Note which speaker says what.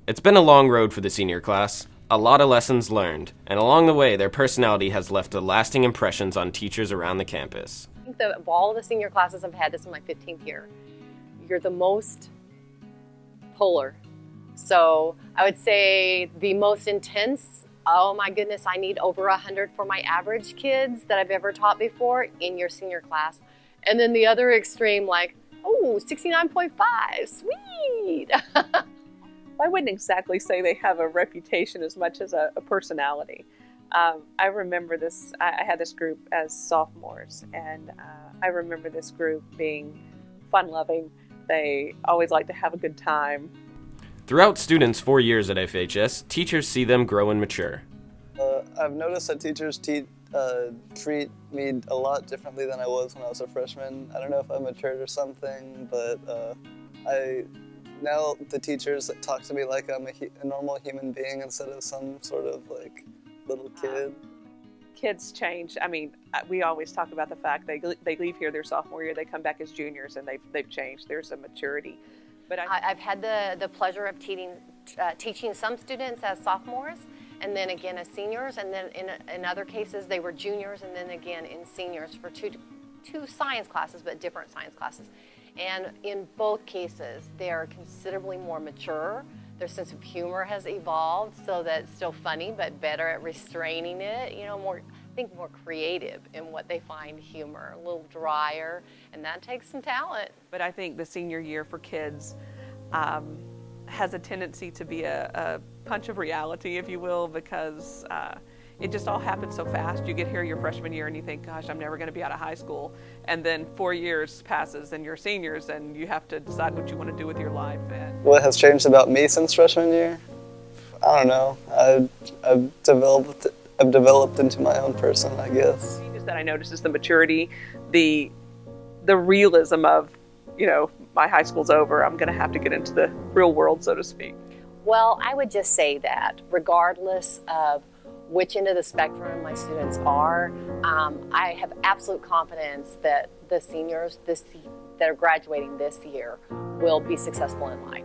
Speaker 1: It's been a long road for the senior class, a lot of lessons learned, and along the way, their personality has left lasting impressions on teachers around the campus.
Speaker 2: I think that of all the senior classes I've had, this is my 15th year, you're the most polar. So I would say the most intense, oh my goodness, I need over 100 for my average kids that I've ever taught before in your senior class. And then the other extreme, like, oh, 69.5, sweet.
Speaker 3: I wouldn't exactly say they have a reputation as much as a personality. I remember this, I had this group as sophomores, and I remember this group being fun-loving. They always like to have a good time.
Speaker 1: Throughout students' 4 years at FHS, teachers see them grow and mature.
Speaker 4: I've noticed that teachers treat me a lot differently than I was when I was a freshman. I don't know if I matured or something, but now the teachers talk to me like I'm a normal human being instead of some sort of like little kid.
Speaker 3: Kids change. I mean, we always talk about the fact they leave here their sophomore year, they come back as juniors, and they've changed. There's a maturity. But
Speaker 2: I've had the pleasure of teaching some students as sophomores, and then again as seniors, and then in other cases they were juniors, and then again in seniors for two science classes, but different science classes. And in both cases, they are considerably more mature. Their sense of humor has evolved so that it's still funny, but better at restraining it. You know, more creative in what they find humor, a little drier, and that takes some talent.
Speaker 3: But I think the senior year for kids has a tendency to be a punch of reality, if you will, because it just all happens so fast. You get here your freshman year and you think, gosh, I'm never going to be out of high school. And then 4 years passes and you're seniors and you have to decide what you want to do with your life. And
Speaker 4: what has changed about me since freshman year? I don't know. I've developed into my own person, I guess.
Speaker 3: The changes that I notice is the maturity, the realism of, you know, my high school's over. I'm going to have to get into the real world, so to speak.
Speaker 2: Well, I would just say that regardless of which end of the spectrum my students are, I have absolute confidence that the seniors that are graduating this year will be successful in life.